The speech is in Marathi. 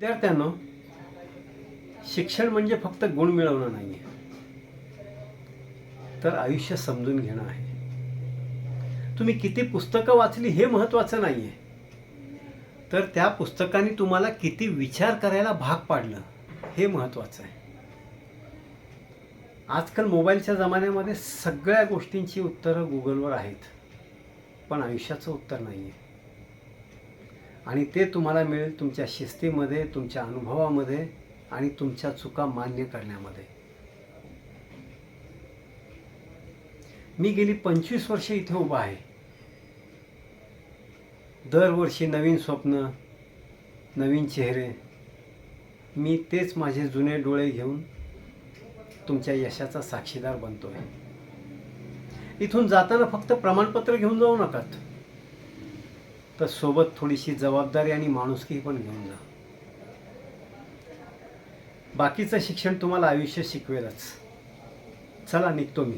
विद्यार्थ्यांनो, शिक्षण म्हणजे फक्त गुण मिळवणं नाही आहे, तर आयुष्य समजून घेणं आहे. तुम्ही किती पुस्तकं वाचली हे महत्त्वाचं नाही आहे, तर त्या पुस्तकाने तुम्हाला किती विचार करायला भाग पाडलं हे महत्त्वाचं आहे. आजकाल मोबाईलच्या जमान्यामध्ये सगळ्या गोष्टींची उत्तरं गुगलवर आहेत, पण आयुष्याचं उत्तर नाही आहे. आणि ते तुम्हाला मिळेल तुमच्या शिस्तीमध्ये, तुमच्या अनुभवामध्ये आणि तुमच्या चुका मान्य करण्यामध्ये. मी गेली 25 वर्षे इथे उभा आहे. दरवर्षी नवीन स्वप्न, नवीन चेहरे. मी तेच माझे जुने डोळे घेऊन तुमच्या यशाचा साक्षीदार बनतोय. इथून जाताना फक्त प्रमाणपत्र घेऊन जाऊ नकात, तर सोबत थोडीशी जबाबदारी आणि माणुसकी पण घेऊन जा. बाकीचं शिक्षण तुम्हाला आयुष्य शिकवेलच. चला, निघतो मी.